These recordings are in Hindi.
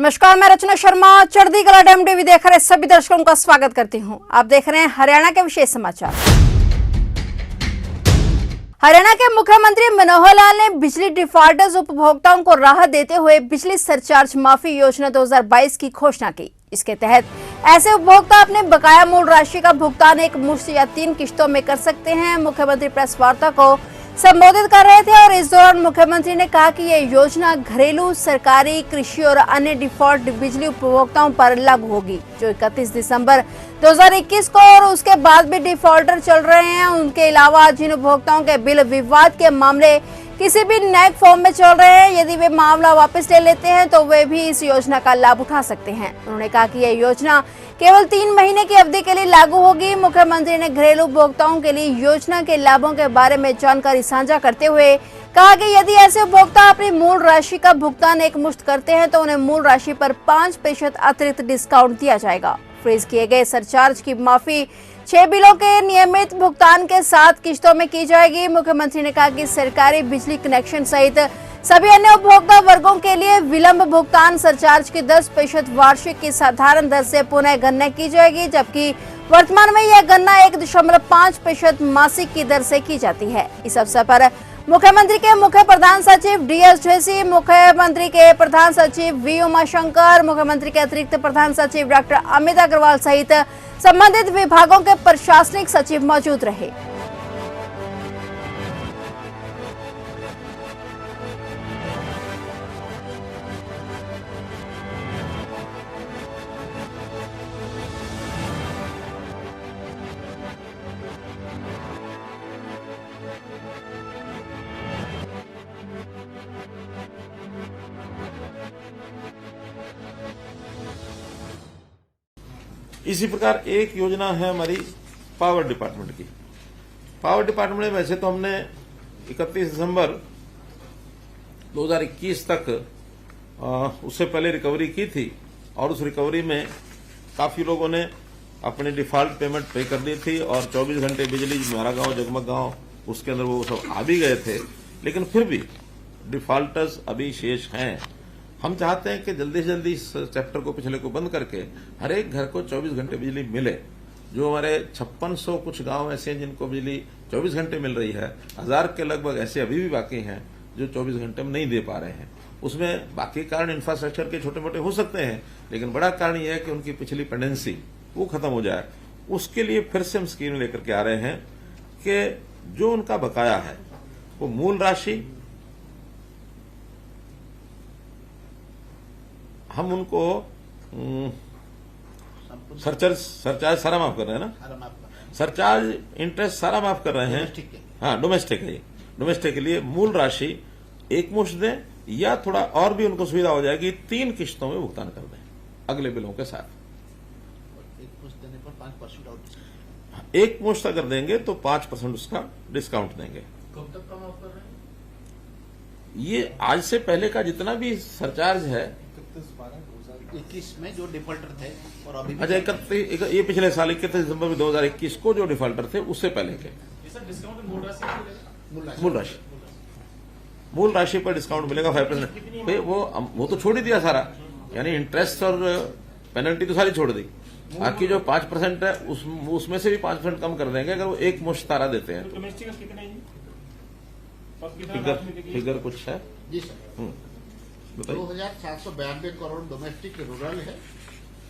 नमस्कार, मैं रचना शर्मा चढ़ती कला डैम टीवी देख रहे सभी दर्शकों का स्वागत करती हूं। आप देख रहे हैं हरियाणा के विशेष समाचार। हरियाणा के मुख्यमंत्री मनोहर लाल ने बिजली डिफॉल्टर्स उपभोक्ताओं को राहत देते हुए बिजली सरचार्ज माफी योजना 2022 की घोषणा की। इसके तहत ऐसे उपभोक्ता अपने बकाया मूल राशि का भुगतान एक मुश्त या 3 किश्तों में कर सकते हैं। मुख्यमंत्री प्रेस वार्ता को संबोधित कर रहे थे और इस दौरान मुख्यमंत्री ने कहा कि यह योजना घरेलू, सरकारी, कृषि और अन्य डिफॉल्ट बिजली उपभोक्ताओं पर लागू होगी जो 31 दिसंबर 2021 को और उसके बाद भी डिफॉल्टर चल रहे हैं। उनके अलावा जिन उपभोक्ताओं के बिल विवाद के मामले किसी भी नए फॉर्म में चल रहे हैं, यदि वे मामला वापस ले लेते हैं तो वे भी इस योजना का लाभ उठा सकते हैं। उन्होंने कहा कि यह योजना केवल 3 महीने की अवधि के लिए लागू होगी। मुख्यमंत्री ने घरेलू उपभोक्ताओं के लिए योजना के लाभों के बारे में जानकारी साझा करते हुए कहा कि यदि ऐसे उपभोक्ता अपनी मूल राशि का भुगतान एक मुश्त करते हैं तो उन्हें मूल राशि पर 5% अतिरिक्त डिस्काउंट दिया जाएगा। फ्रीज किए गए सरचार्ज की माफी 6 बिलों के नियमित भुगतान के 7 किश्तों में की जाएगी। मुख्यमंत्री ने कहा कि सरकारी बिजली कनेक्शन सहित सभी अन्य उपभोक्ता वर्गों के लिए विलंब भुगतान सरचार्ज की 10% वार्षिक की साधारण दर से पुनः गणना की जाएगी, जबकि वर्तमान में यह गणना 1.5% मासिक की दर से की जाती है। इस अवसर पर मुख्यमंत्री के मुख्य प्रधान सचिव DS जोशी, मुख्यमंत्री के प्रधान सचिव V उमाशंकर, मुख्यमंत्री के अतिरिक्त प्रधान सचिव डॉक्टर अमित अग्रवाल सहित संबंधित विभागों के प्रशासनिक सचिव मौजूद रहे। इसी प्रकार एक योजना है हमारी पावर डिपार्टमेंट की। पावर डिपार्टमेंट में वैसे तो हमने 31 दिसंबर 2021 तक उससे पहले रिकवरी की थी और उस रिकवरी में काफी लोगों ने अपने डिफॉल्ट पेमेंट पे कर दी थी और 24 घंटे बिजली हमारा गांव जगमग गांव उसके अंदर वो सब आ भी गए थे, लेकिन फिर भी डिफॉल्टर्स अभी शेष हैं। हम चाहते हैं कि जल्दी से जल्दी इस चैप्टर को पिछले को बंद करके हर एक घर को 24 घंटे बिजली मिले। जो हमारे 5600 कुछ गांव ऐसे हैं जिनको बिजली 24 घंटे मिल रही है, 1000 के लगभग ऐसे अभी भी बाकी हैं जो 24 घंटे में नहीं दे पा रहे हैं। उसमें बाकी कारण इंफ्रास्ट्रक्चर के छोटे मोटे हो सकते हैं, लेकिन बड़ा कारण यह है कि उनकी पिछली पेंडेंसी वो खत्म हो जाए। उसके लिए फिर से हम स्कीम लेकर के आ रहे हैं कि जो उनका बकाया है वो मूल राशि हम उनको सरचार्ज सारा माफ कर रहे हैं ना, सरचार्ज इंटरेस्ट सारा माफ कर रहे हैं। हाँ, डोमेस्टिक है, डोमेस्टिक के लिए मूल राशि एक मुश्त दें या थोड़ा और भी उनको सुविधा हो जाएगी 3 किश्तों में भुगतान कर दें अगले बिलों के साथ। एक मुश्त देने पर 5% और एक मुश्त अगर देंगे तो 5% उसका डिस्काउंट देंगे। कब तक का माफ कर रहे हैं? ये आज से पहले का जितना भी सरचार्ज है 21 में जो डिफॉल्टर थे और अभी अच्छा 31 ये पिछले साल 31 दिसंबर में 2021 को जो डिफॉल्टर थे उससे पहले के मूल राशि पर डिस्काउंट मिलेगा 5%। वो तो छोड़ ही दिया सारा, यानी इंटरेस्ट और पेनल्टी तो सारी छोड़ दी। बाकी जो 5% है उसमें से भी 5% कम कर देंगे अगर वो एक मुश्त तारा देते हैं। फिगर कुछ है जी सर, 2792 करोड़ डोमेस्टिक रूरल है,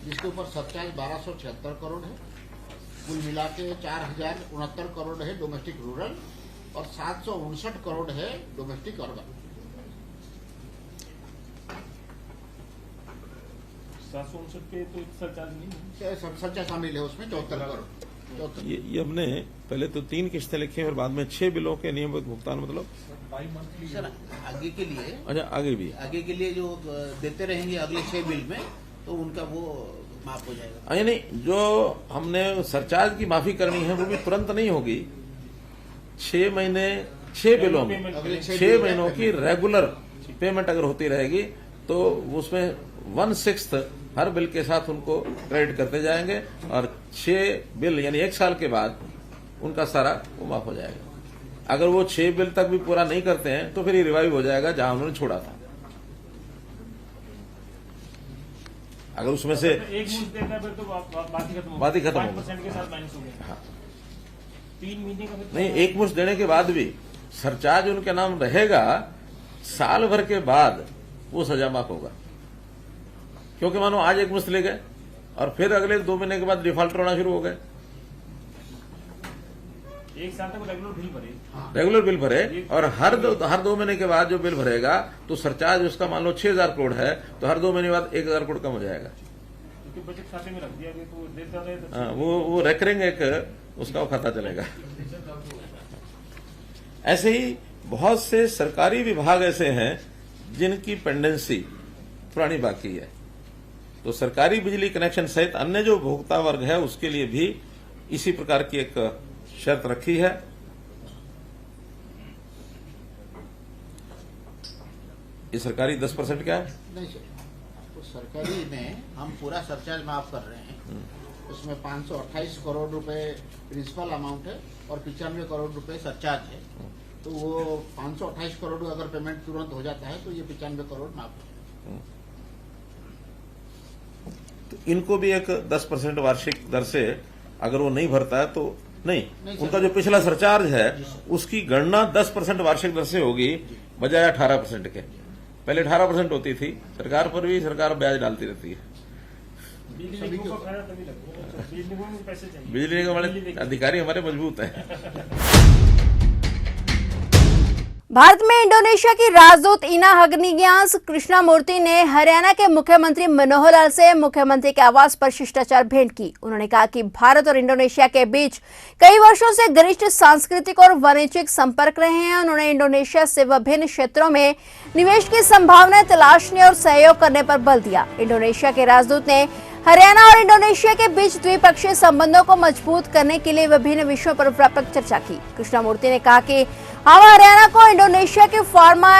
जिसके ऊपर सरचार्ज 1276 करोड़ है। कुल मिला के 4069 करोड़ है डोमेस्टिक रूरल और 759 करोड़ है डोमेस्टिक अर्बन। 759 पे तो सरचार्ज नहीं है, सरचार्ज शामिल है उसमें 74 करोड़। ये हमने पहले तो 3 किश्तें लिखी और बाद में 6 बिलों के नियमित भुगतान मतलब सर आगे के लिए, अच्छा आगे के लिए जो देते रहेंगे अगले 6 बिल में तो उनका वो माफ हो जाएगा। यानी जो हमने सरचार्ज की माफी करनी है वो भी तुरंत नहीं होगी। 6 महीने 6 बिलों में 6 महीनों की रेगुलर पेमेंट अगर होती रहेगी तो उसमें 1/6 हर बिल के साथ उनको क्रेडिट करते जाएंगे और 6 बिल यानी 1 साल के बाद उनका सारा वो माफ हो जाएगा। अगर वो 6 बिल तक भी पूरा नहीं करते हैं तो फिर ये रिवाइव हो जाएगा जहां उन्होंने छोड़ा था। अगर उसमें से एक मुश्त देता है फिर तो बात ही खत्म हो बात ही खत्म हो गई। 5% के साथ माइनस हो गया। हाँ। 3 महीने का फिर नहीं, एक मुश्त देने के बाद भी सरचार्ज उनके नाम रहेगा, साल भर के बाद वो सजा माफ होगा। क्योंकि मानो आज एक मुश्त ले गए और फिर अगले 2 महीने के बाद डिफॉल्टर होना शुरू हो गए। एक साल तक रेगुलर बिल भरे। रेगुलर बिल भरे और हर 2 महीने के बाद जो बिल भरेगा तो सरचार्ज उसका मान लो 6,000 करोड़ है तो हर 2 महीने बाद 1,000 करोड़ कम हो जाएगा। क्योंकि बचत खाते में रख दिया गया तो देता रहे तो हाँ, वो रेकरिंग एक उसका वो खाता चलेगा। ऐसे ही बहुत से सरकारी विभाग ऐसे हैं जिनकी पेंडेंसी पुरानी बाकी है, तो सरकारी बिजली कनेक्शन सहित अन्य जो उपभोक्ता वर्ग है उसके लिए भी इसी प्रकार की एक शर्त रखी है। ये सरकारी 10% क्या है? नहीं सर, तो सरकारी में हम पूरा सरचार्ज माफ कर रहे हैं। उसमें 528 करोड़ रुपए प्रिंसिपल अमाउंट है और 95 करोड़ रुपए सरचार्ज है। तो वो 528 करोड़ अगर पेमेंट तुरंत हो जाता है तो ये 95 करोड़ माफ है। तो इनको भी एक 10% वार्षिक दर से अगर वो नहीं भरता है तो नहीं उनका जो पिछला सरचार्ज है उसकी गणना 10% वार्षिक दर से होगी बजाय 18% के। पहले 18% होती थी। सरकार पर भी सरकार ब्याज डालती रहती है। बिजली निगम को फायदा तभी लगता है। बिजली निगम को पैसे चाहिए। बिजली निगम वाले अधिकारी हमारे मजबूत हैं। भारत में इंडोनेशिया की राजदूत इना हग्निग्यास कृष्णामूर्ति ने हरियाणा के मुख्यमंत्री मनोहर लाल से मुख्यमंत्री के आवास पर शिष्टाचार भेंट की। उन्होंने कहा कि भारत और इंडोनेशिया के बीच कई वर्षों से घनिष्ठ सांस्कृतिक और वाणिज्यिक संपर्क रहे हैं। उन्होंने इंडोनेशिया से विभिन्न क्षेत्रों में निवेश की संभावनाएं तलाशने और सहयोग करने पर बल दिया। इंडोनेशिया के राजदूत ने हरियाणा और इंडोनेशिया के बीच द्विपक्षीय संबंधों को मजबूत करने के लिए विभिन्न विषयों पर व्यापक चर्चा की। कृष्णामूर्ति ने कहा कि हम हरियाणा को इंडोनेशिया के फार्मा,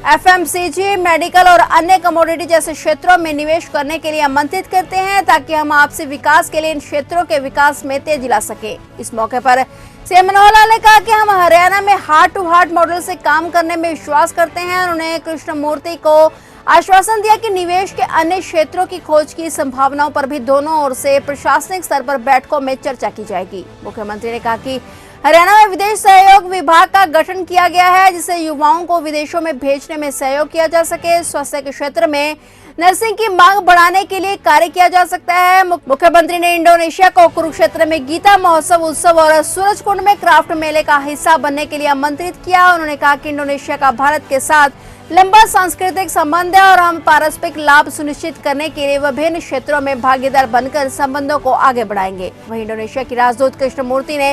एफएमसीजी, मेडिकल और अन्य कमोडिटी जैसे क्षेत्रों में निवेश करने के लिए आमंत्रित करते हैं ताकि हम आपसी विकास के लिए इन क्षेत्रों के विकास में तेजी ला सके। इस मौके पर सीएम मनोहर लाल ने कहा कि हम हरियाणा में हार्ट टू हार्ट मॉडल से काम करने में विश्वास करते हैं। उन्होंने कृष्णमूर्ति को आश्वासन दिया कि निवेश के अन्य क्षेत्रों की खोज की संभावनाओं पर भी दोनों ओर से प्रशासनिक स्तर पर बैठकों में चर्चा की जाएगी। मुख्यमंत्री ने कहा कि हरियाणा में विदेश सहयोग विभाग का गठन किया गया है जिससे युवाओं को विदेशों में भेजने में सहयोग किया जा सके। स्वास्थ्य के क्षेत्र में नर्सिंग की मांग बढ़ाने के लिए कार्य किया जा सकता है। मुख्यमंत्री ने इंडोनेशिया को कुरुक्षेत्र में गीता महोत्सव उत्सव और सूरजकुंड में क्राफ्ट मेले का हिस्सा बनने के लिए आमंत्रित किया। उन्होंने कहा कि इंडोनेशिया का भारत के साथ लंबा सांस्कृतिक संबंध है और हम पारस्परिक लाभ सुनिश्चित करने के लिए विभिन्न क्षेत्रों में भागीदार बनकर संबंधों को आगे बढ़ाएंगे। वहीं इंडोनेशिया की राजदूत कृष्णमूर्ति ने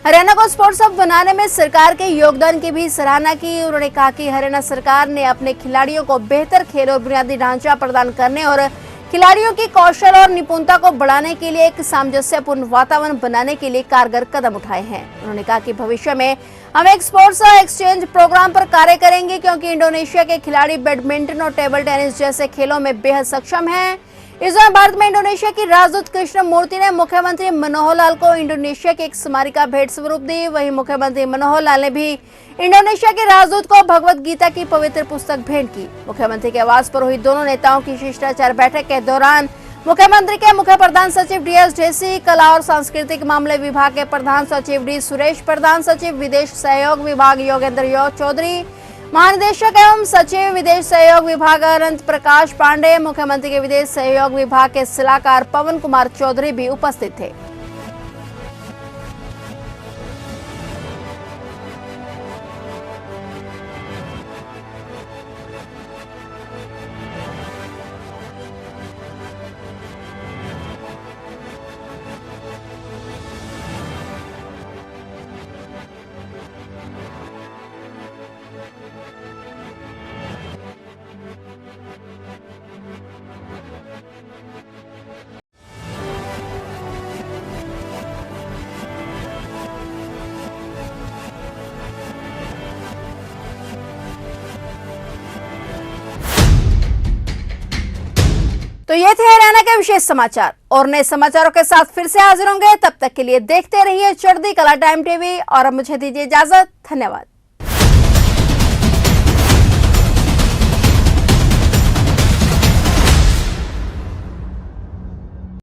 हरियाणा को स्पोर्ट्स हब बनाने में सरकार के योगदान की भी सराहना की। उन्होंने कहा कि हरियाणा सरकार ने अपने खिलाड़ियों को बेहतर खेल और बुनियादी ढांचा प्रदान करने और खिलाड़ियों की कौशल और निपुणता को बढ़ाने के लिए एक सामंजस्यपूर्ण वातावरण बनाने के लिए कारगर कदम उठाए हैं। उन्होंने कहा कि भविष्य में हम एक स्पोर्ट्स एक्सचेंज प्रोग्राम पर कार्य करेंगे क्योंकि इंडोनेशिया के खिलाड़ी बैडमिंटन और टेबल टेनिस जैसे खेलों में बेहद सक्षम हैं। इस दौरान भारत में इंडोनेशिया की राजदूत कृष्णमूर्ति ने मुख्यमंत्री मनोहर लाल को इंडोनेशिया की एक स्मारिका भेंट स्वरूप दी। वहीं मुख्यमंत्री मनोहर लाल ने भी इंडोनेशिया के राजदूत को भगवत गीता की पवित्र पुस्तक भेंट की। मुख्यमंत्री के आवास पर हुई दोनों नेताओं की शिष्टाचार बैठक के दौरान मुख्यमंत्री के मुख्य प्रधान सचिव डीएस ढेसी, कला और सांस्कृतिक मामले विभाग के प्रधान सचिव डी सुरेश, प्रधान सचिव विदेश सहयोग विभाग योगेंद्र चौधरी, महानिदेशक एवं सचिव विदेश सहयोग विभाग अनंत प्रकाश पांडे, मुख्यमंत्री के विदेश सहयोग विभाग के सलाहकार पवन कुमार चौधरी भी उपस्थित थे। तो ये थे हरियाणा के विशेष समाचार और नए समाचारों के साथ फिर से हाजिर होंगे। तब तक के लिए देखते रहिए चढ़ती कला टाइम टीवी और अब मुझे दीजिए इजाजत। धन्यवाद।